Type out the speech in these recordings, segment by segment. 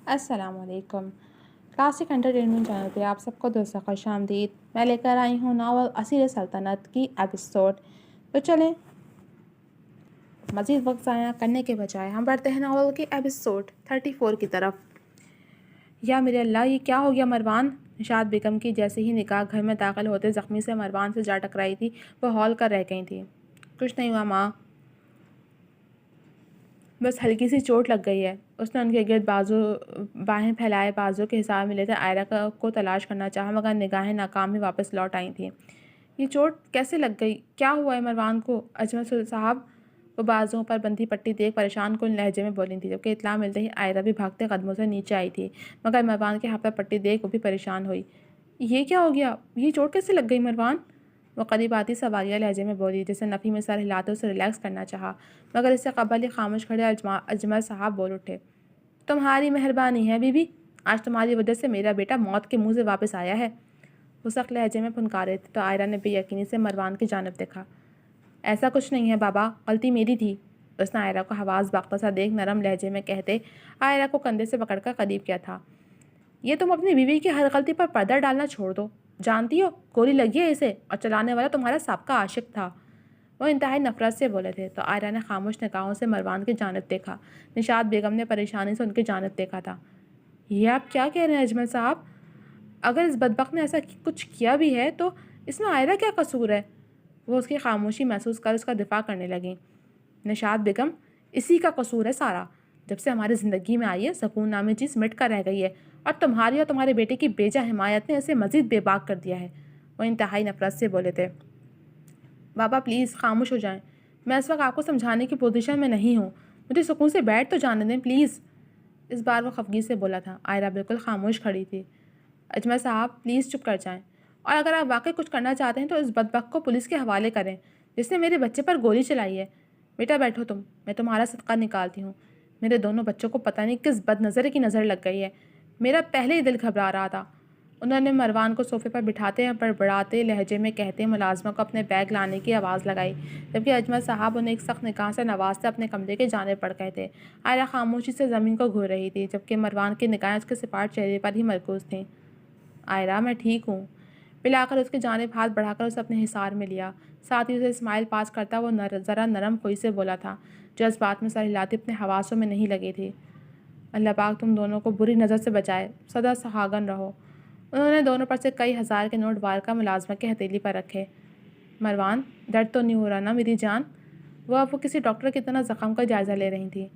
السلام علیکم۔ Classic entertainment channel پہ آپ سب کو دوستوں خوش آمدید۔ میں لے کر آئی ہوں ناول اسیر سلطنت کی ایپیسوڈ۔ تو چلیں مزید وقت ضائع کرنے کے بجائے ہم بڑھتے ہیں ناول کی ایپیسوڈ 34 کی طرف۔ یا میرے اللہ، یہ کیا ہو گیا مروان؟ نشاط بیگم کی جیسے ہی نگاہ گھر میں داخل ہوتے زخمی سے مروان سے جا ٹکرائی تھی، وہ ہول کر رہ گئی تھی۔ کچھ نہیں ہوا ماں، بس ہلکی سی چوٹ لگ گئی ہے۔ اس نے ان کے گرد باہیں پھیلائے بازو کے حساب میں لیتے آئرہ کو تلاش کرنا چاہا، مگر نگاہیں ناکام ہی واپس لوٹ آئی تھیں۔ یہ چوٹ کیسے لگ گئی؟ کیا ہوا ہے مروان کو؟ اجمل صاحب، وہ بازوؤں پر بندھی پٹی دیکھ پریشان کن لہجے میں بولی تھی، جبکہ اطلاع ملتے ہی آئرہ بھی بھاگتے قدموں سے نیچے آئی تھی، مگر مروان کے ہاتھ پر پٹی دیکھ وہ بھی پریشان ہوئی۔ یہ کیا ہو گیا؟ یہ چوٹ کیسے لگ گئی مروان؟ وہ قریب آتی سوالیہ لہجے میں بولی، جسے نفی میں سر ہلاتے اسے ریلیکس کرنا چاہا، مگر اس سے قبل ہی خاموش کھڑے اجمل صاحب بول اٹھے۔ تمہاری مہربانی ہے بی بی، آج تمہاری وجہ سے میرا بیٹا موت کے منہ سے واپس آیا ہے۔ وہ سخت لہجے میں پھنکارے تھے تو آئرہ نے بے یقینی سے مروان کی جانب دیکھا۔ ایسا کچھ نہیں ہے بابا، غلطی میری تھی، اس نے آئرہ کو حواس باختہ سا دیکھ نرم لہجے میں کہتے آئرہ کو کندھے سے پکڑ کر قریب کیا تھا۔ یہ تم اپنی بیوی کی ہر غلطی پر پردہ ڈالنا چھوڑ دو۔ جانتی ہو گولی لگی ہے اسے، اور چلانے والا تمہارا سابقہ عاشق تھا۔ وہ انتہائی نفرت سے بولے تھے تو آئرہ نے خاموش نگاہوں سے مروان کی جانب دیکھا۔ نشاط بیگم نے پریشانی سے ان کی جانب دیکھا تھا۔ یہ آپ کیا کہہ رہے ہیں اجمل صاحب؟ اگر اس بدبخت نے ایسا کچھ کیا بھی ہے تو اس میں آئرہ کیا قصور ہے؟ وہ اس کی خاموشی محسوس کر اس کا دفاع کرنے لگیں۔ نشاط بیگم، اسی کا قصور ہے سارا۔ جب سے ہماری زندگی میں آئی ہے، سکون نامی چیز مٹ کر رہ گئی ہے، اور تمہاری اور تمہارے بیٹے کی بیجا حمایت نے اسے مزید بے باک کر دیا ہے۔ وہ انتہائی نفرت سے بولے تھے۔ بابا پلیز خاموش ہو جائیں، میں اس وقت آپ کو سمجھانے کی پوزیشن میں نہیں ہوں، مجھے سکون سے بیٹھ تو جانے دیں پلیز۔ اس بار وہ خفگی سے بولا تھا۔ آئرہ بالکل خاموش کھڑی تھی۔ اجمل صاحب پلیز چپ کر جائیں، اور اگر آپ واقعی کچھ کرنا چاہتے ہیں تو اس بدبخت کو پولیس کے حوالے کریں جس نے میرے بچے پر گولی چلائی ہے۔ بیٹا بیٹھو تم، میں تمہارا صدقہ نکالتی ہوں۔ میرے دونوں بچوں کو پتہ نہیں کس بد نظر کی نظر لگ گئی ہے، میرا پہلے ہی دل گھبرا رہا تھا۔ انہوں نے مروان کو صوفے پر بٹھاتے اور بڑبڑاتے لہجے میں کہتے ملازمہ کو اپنے بیگ لانے کی آواز لگائی، جبکہ اجمل صاحب انہیں ایک سخت نگاہ سے نوازتے اپنے کمرے کے جانب بڑھ گئے تھے۔ آئرہ خاموشی سے زمین کو گھور رہی تھی، جبکہ مروان کی نگاہیں اس کے سپاٹ چہرے پر ہی مرکوز تھیں۔ آئرہ، میں ٹھیک ہوں۔ پلا کر اس کی جانب ہاتھ بڑھا کر اسے اپنے حصار میں لیا، ساتھ ہی اسے اسمائل پاس کرتا وہ ذرا نرم خوئی سے بولا تھا، جو اس بات میں سر ہلاتی اپنے حواسوں میں نہیں لگی تھی۔ اللہ پاک تم دونوں کو بری نظر سے بچائے، سدا سہاگن رہو۔ انہوں نے دونوں پر سے کئی ہزار کے نوٹ وار کا ملازمہ کی ہتھیلی پر رکھے۔ مروان، درد تو نہیں ہو رہا نا میری جان؟ وہ کسی ڈاکٹر کی طرح زخم کا جائزہ لے رہی تھی۔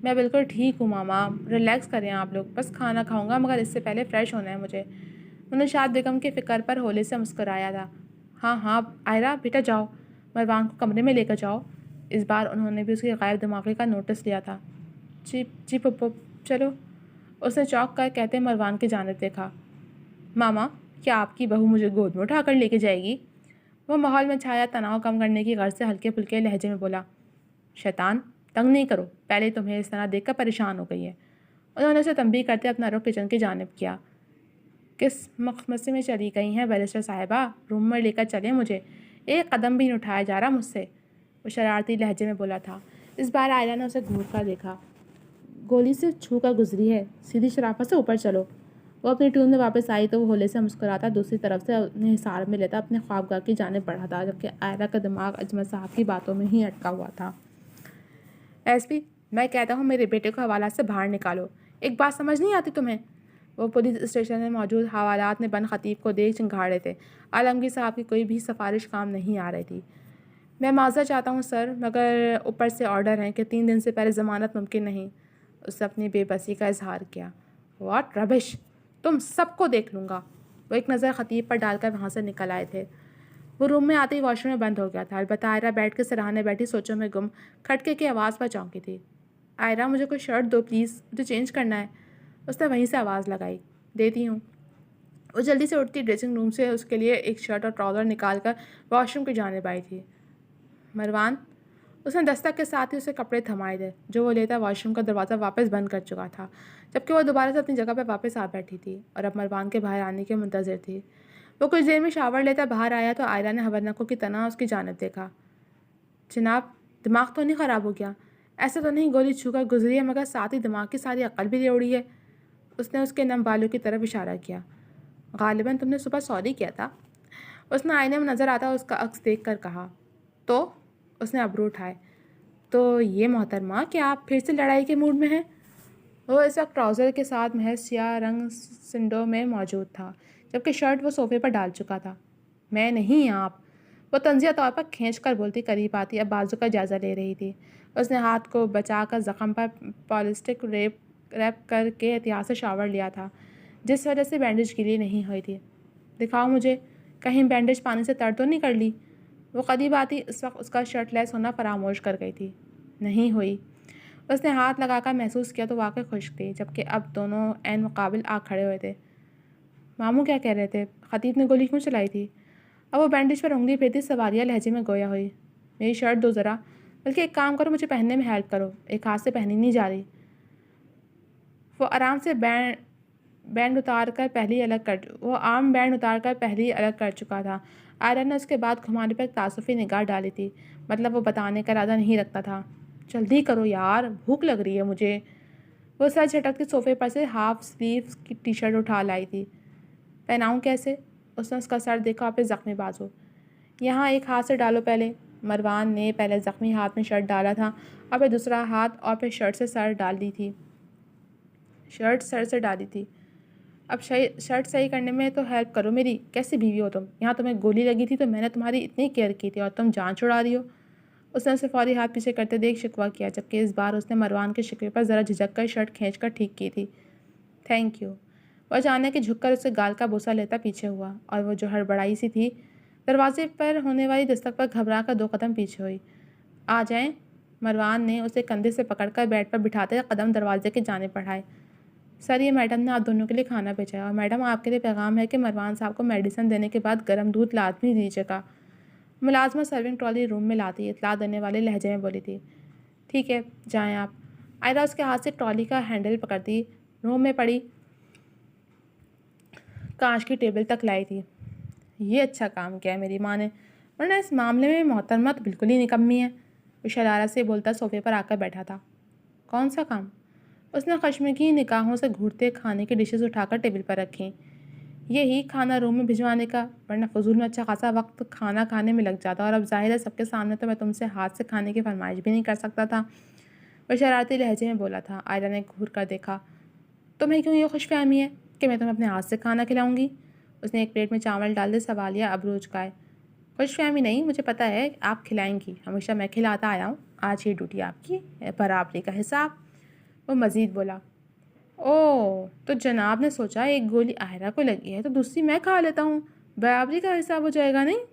میں بالکل ٹھیک ہوں ماما، ریلیکس کریں آپ لوگ، بس کھانا کھاؤں گا مگر اس سے پہلے فریش ہونا ہے مجھے۔ انہوں نے نشاط بیگم کی فکر پر ہولے سے مسکرایا تھا۔ ہاں ہاں آئرہ بیٹا جاؤ، مروان کو کمرے میں لے کر جاؤ۔ اس بار انہوں نے بھی اس کی غیر دماغی کا نوٹس لیا تھا۔ جی پپو چلو، اس نے چوک کر کہتے مروان کی جانب دیکھا۔ ماما، کیا آپ کی بہو مجھے گود میں اٹھا کر لے کے جائے گی؟ وہ ماحول میں چھایا تناؤ کم کرنے کی غرض سے ہلکے پھلکے لہجے میں بولا۔ شیطان، تنگ نہیں کرو، پہلے تمہیں اس طرح دیکھ کر پریشان ہو گئی ہے۔ انہوں نے اسے تنبیہ کرتے اپنا رخ کچن کی جانب کیا۔ کس مقصد میں چلی گئی ہیں بیرسٹر صاحبہ؟ روم میں لے کر چلیں مجھے، ایک قدم بھی نہیں اٹھایا جا رہا مجھ سے، وہ شرارتی لہجے میں بولا تھا۔ اس بار آئرہ نے اسے گھور کر دیکھا۔ گولی سے چھو کر گزری ہے، سیدھی شرافت سے اوپر چلو۔ وہ اپنی ٹیون میں واپس آئی تو وہ ہولے سے مسکراتا دوسری طرف سے انہیں حصار میں لیتا اپنے خوابگاہ کی جانب بڑھا تھا، جبکہ آئرہ کا دماغ اجمل صاحب کی باتوں میں ہی اٹکا ہوا تھا۔ ایس پی، میں کہتا ہوں میرے بیٹے کو حوالات سے باہر نکالو، ایک بات سمجھ نہیں آتی تمہیں؟ وہ پولیس اسٹیشن میں موجود حوالات نے بن خطیب کو دیکھ چنگھاڑے تھے۔ عالمگیر صاحب کی کوئی بھی سفارش کام نہیں آ رہی تھی۔ میں معذرت چاہتا ہوں سر، مگر اوپر سے آرڈر ہے کہ 3 دن سے پہلے ضمانت ممکن نہیں۔ اس نے اپنی بے بسی کا اظہار کیا۔ واٹ ربش، تم سب کو دیکھ لوں گا۔ وہ ایک نظر خطیب پر ڈال کر وہاں سے نکل آئے تھے۔ وہ روم میں آتے ہی واش روم میں بند ہو گیا تھا، البتہ آئرہ بیٹھ کے سراہنے بیٹھی سوچوں میں گم کھٹکے کی آواز پر چونکی تھی۔ آئرہ، مجھے کوئی شرٹ دو پلیز، مجھے چینج کرنا ہے۔ اس نے وہیں سے آواز لگائی۔ دیتی ہوں۔ وہ جلدی سے اٹھتی ڈریسنگ روم سے اس کے لیے ایک شرٹ اور ٹراؤزر نکال کر واش روم کی جانب آئی تھی۔ مروان، اس نے دستک کے ساتھ ہی اسے کپڑے تھمائے تھے، جو وہ لیتا واش روم کا دروازہ واپس بند کر چکا تھا، جبکہ وہ دوبارہ سے اپنی جگہ پہ واپس آ بیٹھی تھی اور اب مروان کے باہر آنے کے منتظر تھی۔ وہ کچھ دیر میں شاور لیتا باہر آیا تو آئرہ نے خبرنکوں کی طرح اس کی جانب دیکھا۔ جناب، دماغ تو نہیں خراب ہو گیا؟ ایسا تو نہیں گولی چھو کر گزری ہے مگر ساتھ ہی دماغ کی ساری عقل بھی لے اڑی ہے؟ اس نے اس کے نم بالوں کی طرف اشارہ کیا۔ غالباً تم نے صبح سوری کیا تھا۔ اس نے آئینے میں نظر آتا اس کا عکس دیکھ کر کہا۔ تو اس نے ابرو اٹھائے۔ تو یہ محترمہ کہ آپ پھر سے لڑائی کے موڈ میں ہیں؟ وہ اس وقت ٹراؤزر کے ساتھ محض سیاہ رنگ سنڈو میں موجود تھا، جبکہ شرٹ وہ صوفے پر ڈال چکا تھا۔ میں نہیں، آپ، وہ طنزیہ طور پر کھینچ کر بولتی قریب آتی اب بازو کا جائزہ لے رہی تھی۔ اس نے ہاتھ کو بچا کر زخم پر پالسٹک ریپ کر کے احتیاط سے شاور لیا تھا، جس وجہ سے بینڈیج گیلی نہیں ہوئی تھی۔ دکھاؤ مجھے، کہیں بینڈیج پانی سے تر تو نہیں کر لی؟ وہ قریب آتی اس وقت اس کا شرٹ لیس ہونا فراموش کر گئی تھی۔ نہیں ہوئی۔ اس نے ہاتھ لگا کر محسوس کیا تو واقعی خشک تھی، جبکہ اب دونوں عین مقابل آ کھڑے ہوئے تھے۔ ماموں کیا کہہ رہے تھے؟ خطیب نے گولی کیوں چلائی تھی؟ اب وہ بینڈیج پر انگلی پھیرتی سوالیہ لہجے میں گویا ہوئی۔ میری شرٹ دو ذرا، بلکہ ایک کام کرو، مجھے پہننے میں ہیلپ کرو، ایک ہاتھ سے پہنی نہیں جا رہی۔ وہ آرم بینڈ اتار کر پہلی الگ کر چکا تھا۔ آئرن نے اس کے بعد گھمانے پر ایک تعسفی نگاہ ڈالی تھی، مطلب وہ بتانے کا ارادہ نہیں رکھتا تھا۔ جلدی کرو یار، بھوک لگ رہی ہے مجھے۔ وہ سر جھٹکتی صوفے پر سے ہاف سلیو کی ٹی شرٹ اٹھا لائی تھی۔ پہناؤں کیسے؟ اس نے اس کا سر دیکھا اور پھر زخمی بازو۔ یہاں ایک ہاتھ سے ڈالو پہلے۔ مروان نے پہلے زخمی ہاتھ میں شرٹ ڈالا تھا اور پھر دوسرا ہاتھ اور پھر شرٹ سر سے ڈالی تھی۔ اب شرٹ صحیح کرنے میں تو ہیلپ کرو میری، کیسی بیوی ہو تم؟ یہاں تمہیں گولی لگی تھی تو میں نے تمہاری اتنی کیئر کی تھی اور تم جان چھڑا رہی ہو۔ اس نے اسے فوری ہاتھ پیچھے کرتے دیکھ شکوہ کیا، جبکہ اس بار اس نے مروان کے شکوے پر ذرا جھجک کر شرٹ کھینچ کر ٹھیک کی تھی۔ Thank you. وہ اچانک جھک کر اسے گال کا بوسہ لیتا پیچھے ہوا، اور وہ جو ہڑبڑائی سی تھی دروازے پر ہونے والی دستک پر گھبرا کر 2 قدم پیچھے ہوئی۔ آ جائیں۔ مروان نے اسے کندھے سے پکڑ کر بیڈ پر بٹھاتے قدم دروازے کی جانب بڑھائے۔ سر، یہ میڈم نے آپ دونوں کے لیے کھانا بھیجا ہے، اور میڈم آپ کے لیے پیغام ہے کہ مروان صاحب کو میڈیسن دینے کے بعد گرم دودھ لازمی دیجیے گا۔ ملازمہ سرونگ ٹرالی روم میں لاتی اطلاع دینے والے لہجے میں بولی تھی۔ ٹھیک ہے، جائیں آپ۔ آئرہ اس کے ہاتھ سے ٹرالی کا ہینڈل پکڑتی روم میں پڑی کانچ کی ٹیبل تک لائی تھی۔ یہ اچھا کام کیا ہے میری ماں نے، ورنہ اس معاملے میں محترمہ تو بالکل ہی نکمی ہے۔ وہ شرارت سے بولتا صوفے پر آ کر بیٹھا تھا۔ کون سا کام؟ اس نے خشمگین نگاہوں سے گھورتے کھانے کی ڈشز اٹھا کر ٹیبل پر رکھیں۔ یہی کھانا روم میں بھجوانے کا، ورنہ فضول میں اچھا خاصا وقت کھانا کھانے میں لگ جاتا، اور اب ظاہر ہے سب کے سامنے تو میں تم سے ہاتھ سے کھانے کی فرمائش بھی نہیں کر سکتا تھا۔ وہ شرارتی لہجے میں بولا تھا۔ آئرہ نے گھور کر دیکھا۔ تمہیں کیوں یہ خوش فہمی ہے کہ میں تمہیں اپنے ہاتھ سے کھانا کھلاؤں گی؟ اس نے ایک پلیٹ میں چاول ڈال دے سوالیہ ابرو اچکائے۔ خوش فہمی نہیں، مجھے پتہ ہے آپ کھلائیں گی، ہمیشہ میں کھلاتا آیا ہوں، آج یہ ڈیوٹی آپ کی ہے، برابری کا حساب۔ وہ مزید بولا۔ اوہ، تو جناب نے سوچا ایک گولی آئرہ کو لگی ہے تو دوسری میں کھا لیتا ہوں، برابری کا حساب ہو جائے گا، نہیں؟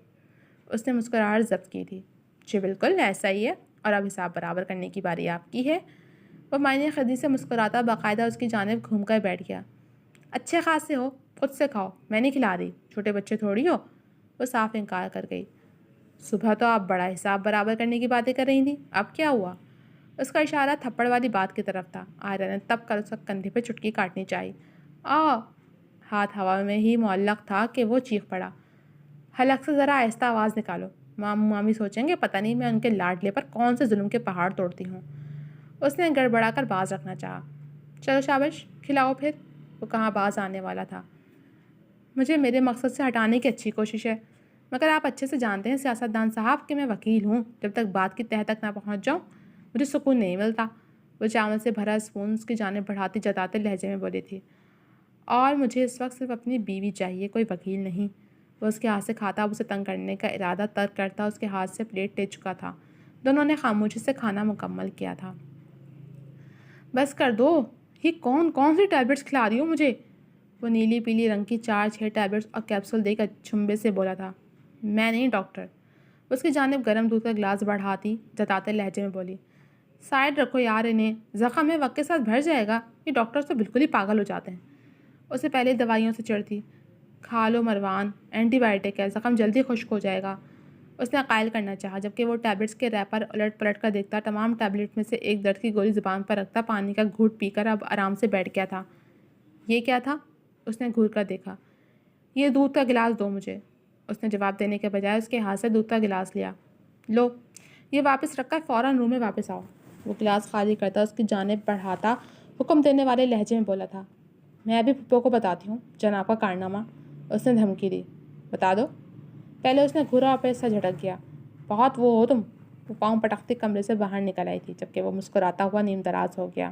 اس نے مسکراہٹ ضبط کی تھی۔ جی بالکل ایسا ہی ہے، اور اب حساب برابر کرنے کی باری آپ کی ہے۔ وہ معنی خدی سے مسکراتا باقاعدہ اس کی جانب گھوم کر بیٹھ گیا۔ اچھے خاصے ہو، خود سے کھاؤ، میں نہیں کھلا رہی، چھوٹے بچے تھوڑی ہو۔ وہ صاف انکار کر گئی۔ صبح تو آپ بڑا حساب برابر کرنے کی باتیں کر رہی تھیں، اب کیا ہوا؟ اس کا اشارہ تھپڑ والی بات کی طرف تھا۔ آئرہ نے تب کر اس کا کندھے پہ چٹکی کاٹنی چاہی۔ ہاتھ ہوا میں ہی معلق تھا کہ وہ چیخ پڑا۔ حلق سے ذرا آہستہ آواز نکالو، ماموں مامی سوچیں گے پتہ نہیں میں ان کے لاڈلے پر کون سے ظلم کے پہاڑ توڑتی ہوں۔ اس نے گڑبڑا کر باز رکھنا چاہا۔ چلو شاباش، کھلاؤ پھر۔ وہ کہاں باز آنے والا تھا۔ مجھے میرے مقصد سے ہٹانے کی اچھی کوشش ہے، مگر آپ اچھے سے جانتے ہیں سیاستدان صاحب کہ میں وکیل ہوں، جب تک بات کی تہہ تک نہ پہنچ جاؤں مجھے سکون نہیں ملتا۔ وہ چاول سے بھرا اسپون اس کی جانب بڑھاتی جتاتے لہجے میں بولی تھی۔ اور مجھے اس وقت صرف اپنی بیوی چاہیے، کوئی وکیل نہیں۔ وہ اس کے ہاتھ سے کھاتا اب اسے تنگ کرنے کا ارادہ ترک کرتا اس کے ہاتھ سے پلیٹ لے چکا تھا۔ دونوں نے خاموشی سے کھانا مکمل کیا تھا۔ بس کر دو، یہ کون سی ٹیبلٹس کھلا رہی ہو مجھے؟ وہ نیلی پیلی رنگ کی 4-6 ٹیبلٹس اور کیپسول دے کر چھمبے سے بولا تھا۔ میں نہیں ڈاکٹر۔ اس کی جانب گرم دودھ کا گلاس بڑھاتی جتاتے لہجے میں بولی۔ سائڈ رکھو یار انہیں، زخم ہے وقت کے ساتھ بھر جائے گا، یہ ڈاکٹرز تو بالکل ہی پاگل ہو جاتے ہیں۔ اسے پہلے دوائیوں سے چڑھتی۔ کھا لو مروان، اینٹی بائیوٹک ہے، زخم جلدی خشک ہو جائے گا۔ اس نے قائل کرنا چاہا، جبکہ وہ ٹیبلٹس کے ریپر الٹ پلٹ کر دیکھتا، تمام ٹیبلٹ میں سے ایک درد کی گولی زبان پر رکھتا، پانی کا گھونٹ پی کر اب آرام سے بیٹھ گیا تھا۔ یہ کیا تھا؟ اس نے گھور کر دیکھا۔ یہ دودھ کا گلاس دو مجھے۔ اس نے جواب دینے کے بجائے اس کے ہاتھ سے دودھ کا گلاس لیا۔ لو، یہ واپس رکھ کر فوراً روم میں واپس آؤ۔ وہ گلاس خالی کرتا اس کی جانب بڑھاتا حکم دینے والے لہجے میں بولا تھا۔ میں ابھی پھپھو کو بتاتی ہوں جناب کا کارنامہ، اس نے دھمکی دی۔ بتا دو۔ پہلے اس نے گھورا اور پھر سے جھٹک گیا۔ بہت وہ ہو تم۔ وہ پاؤں پٹکتی کمرے سے باہر نکل آئی تھی جبکہ وہ مسکراتا ہوا نیم دراز ہو گیا۔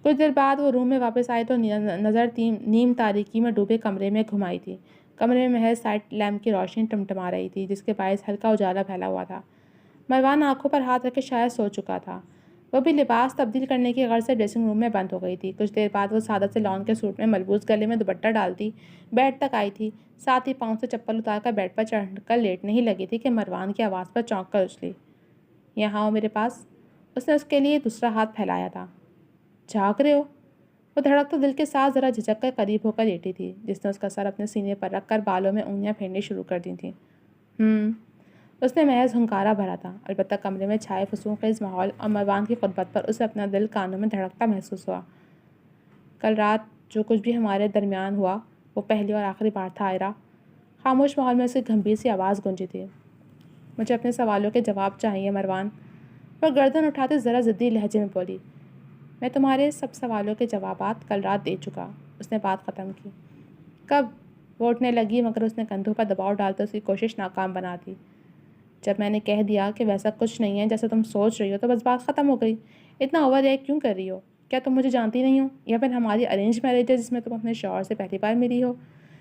کچھ دیر بعد وہ روم میں واپس آئی تو نظر نیم تاریکی میں ڈوبے کمرے میں گھمائی تھی۔ کمرے میں محض سائڈ لیمپ کی روشنی ٹمٹما رہی تھی جس کے باعث ہلکا اجالا پھیلا ہوا تھا۔ مروان آنکھوں پر ہاتھ رکھ کے شاید سو چکا تھا۔ وہ بھی لباس تبدیل کرنے کی غرض سے ڈریسنگ روم میں بند ہو گئی تھی۔ کچھ دیر بعد وہ سادہ سے لان کے سوٹ میں ملبوس گلے میں دوپٹہ ڈالتی بیڈ تک آئی تھی، ساتھ ہی پاؤں سے چپل اتار کر بیڈ پر چڑھ کر لیٹنے ہی لگی تھی کہ مروان کی آواز پر چونک کر اچھلی۔ یہاں ہو میرے پاس۔ اس نے اس کے لیے دوسرا ہاتھ پھیلایا تھا۔ جاگ رہے ہو؟ وہ دھڑکتے دل کے ساتھ ذرا جھجک کر قریب ہو کر لیٹی تھی جس نے اس کا سر اپنے سینے پر رکھ کر بالوں میں انگلیاں پھیرنی شروع کر دی تھیں۔ اس نے محض ہنکارا بھرا تھا، البتہ کمرے میں چھائے فسوس خیز ماحول اور مروان کی قربت پر اسے اپنا دل کانوں میں دھڑکتا محسوس ہوا۔ کل رات جو کچھ بھی ہمارے درمیان ہوا وہ پہلی اور آخری بار تھا آئرہ۔ خاموش ماحول میں اس کی گمبھیر سی آواز گونجی تھی۔ مجھے اپنے سوالوں کے جواب چاہیے مروان۔ وہ گردن اٹھاتے ذرا ضدی لہجے میں بولی۔ میں تمہارے سب سوالوں کے جوابات کل رات دے چکا۔ اس نے بات ختم کی۔ کب؟ وہ اٹھنے لگی مگر اس نے کندھوں پر دباؤ ڈالتے اس کی کوشش ناکام بنا دی۔ جب میں نے کہہ دیا کہ ویسا کچھ نہیں ہے جیسا تم سوچ رہی ہو تو بس بات ختم ہو گئی۔ اتنا اوور ریئیکٹ کیوں کر رہی ہو؟ کیا تم مجھے جانتی نہیں ہو یا پھر ہماری ارینج میرج ہے جس میں تم اپنے شوہر سے پہلی بار ملی ہو،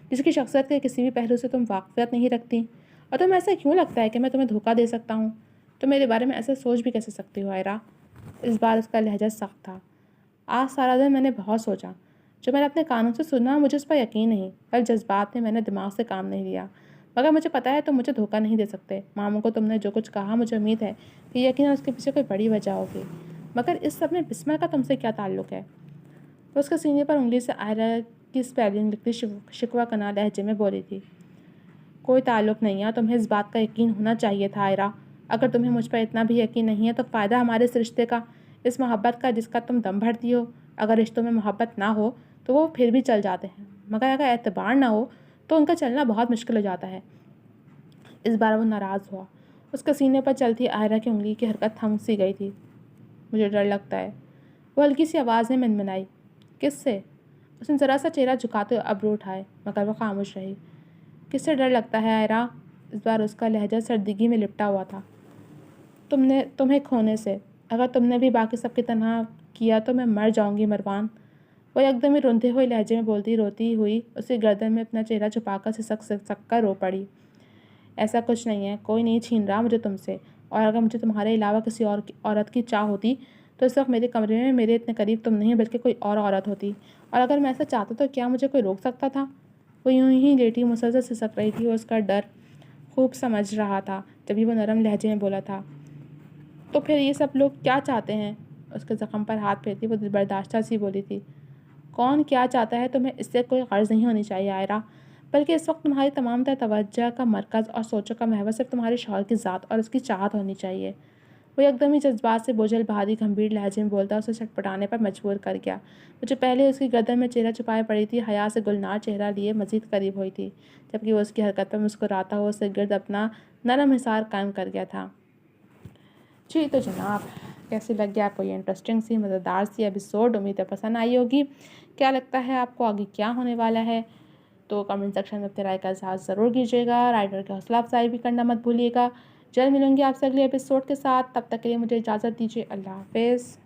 جس کی شخصیت کے کسی بھی پہلو سے تم واقفیت نہیں رکھتی؟ اور تمہیں ایسا کیوں لگتا ہے کہ میں تمہیں دھوکہ دے سکتا ہوں؟ تم میرے بارے میں ایسا سوچ بھی کیسے سکتی ہو آئرہ؟ اس بار اس کا لہجہ سخت تھا۔ آج سارا دن میں نے بہت سوچا۔ جو میں نے اپنے کانوں سے سنا مجھے اس پر یقین نہیں، پر جذبات میں نے دماغ سے کام نہیں لیا۔ مگر مجھے پتا ہے تم مجھے دھوکہ نہیں دے سکتے۔ ماموں کو تم نے جو کچھ کہا مجھے امید ہے کہ یقیناً اس کے پیچھے کوئی بڑی وجہ ہوگی، مگر اس سب میں بسمہ کا تم سے کیا تعلق ہے؟ وہ اس کے سینے پر انگلی سے آئرہ کی اسپیلنگ لکھتی شکوہ کناں لہجے میں بولی تھی۔ کوئی تعلق نہیں ہے، تمہیں اس بات کا یقین ہونا چاہیے تھا آئرہ۔ اگر تمہیں مجھ پر اتنا بھی یقین نہیں ہے تو فائدہ ہمارے اس رشتے کا، اس محبت کا جس کا تم دم بھرتی ہو۔ اگر رشتوں میں محبت نہ ہو تو وہ پھر بھی چل جاتے ہیں، مگر اگر اعتبار نہ ہو تو ان کا چلنا بہت مشکل ہو جاتا ہے۔ اس بار وہ ناراض ہوا۔ اس کے سینے پر چلتی آئرہ کی انگلی کی حرکت تھم سی گئی تھی۔ مجھے ڈر لگتا ہے، وہ ہلکی سی آواز میں منمنائی۔ کس سے؟ اس نے ذرا سا چہرہ جھکاتے ہوئے ابرو اٹھائے مگر وہ خاموش رہی۔ کس سے ڈر لگتا ہے آئرہ؟ اس بار اس کا لہجہ سردگی میں لپٹا ہوا تھا۔ تمہیں کھونے سے۔ اگر تم نے بھی باقی سب کی طرح کیا تو میں مر جاؤں گی مروان۔ وہ یکدم ہی روندے ہوئے لہجے میں بولتی روتی ہوئی اس کی گردن میں اپنا چہرہ چھپا کر سسک کر رو پڑی۔ ایسا کچھ نہیں ہے، کوئی نہیں چھین رہا مجھے تم سے، اور اگر مجھے تمہارے علاوہ کسی اور عورت کی چاہ ہوتی تو اس وقت میرے کمرے میں میرے اتنے قریب تم نہیں بلکہ کوئی اور عورت ہوتی، اور اگر میں ایسا چاہتا تو کیا مجھے کوئی روک سکتا تھا؟ وہ یوں ہی لیٹی مسلسل سسک رہی تھی اور اس کا ڈر خوب سمجھ رہا تھا جبھی وہ نرم لہجے میں بولا تھا۔ تو پھر یہ سب لوگ کیا چاہتے ہیں؟ اس کے زخم پر ہاتھ پھیرتی وہ دل برداشتہ سی بولی تھی۔ کون کیا چاہتا ہے تمہیں اس سے کوئی غرض نہیں ہونی چاہیے آئرہ، بلکہ اس وقت تمہاری تمام تر توجہ کا مرکز اور سوچوں کا محور صرف تمہارے شوہر کی ذات اور اس کی چاہت ہونی چاہیے۔ وہ یکدم ہی جذبات سے بوجھل بھاری گمبھیر لہجے میں بولتا اسے چھٹپٹانے پر مجبور کر گیا۔ وہ جو پہلے اس کی گردن میں چہرہ چھپائے پڑی تھی حیا سے گلنار چہرہ لیے مزید قریب ہوئی تھی، جبکہ وہ اس کی حرکت پر مسکراتا ہوا اس کے گرد اپنا نرم حصار قائم کر گیا تھا۔ جی تو جناب، کیسی لگ گیا آپ کو یہ انٹرسٹنگ سی مزیدار سی ایپیسوڈ؟ امید ہے پسند آئی ہوگی۔ کیا لگتا ہے آپ کو آگے کیا ہونے والا ہے؟ تو کمنٹ سیکشن میں اپنے رائے کا اظہار ضرور کیجیے گا۔ رائٹر کی حوصلہ افزائی بھی کرنا مت بھولیے گا۔ جلد ملوں گی آپ سے اگلے ایپیسوڈ کے ساتھ، تب تک کے لیے مجھے اجازت دیجیے۔ اللہ حافظ۔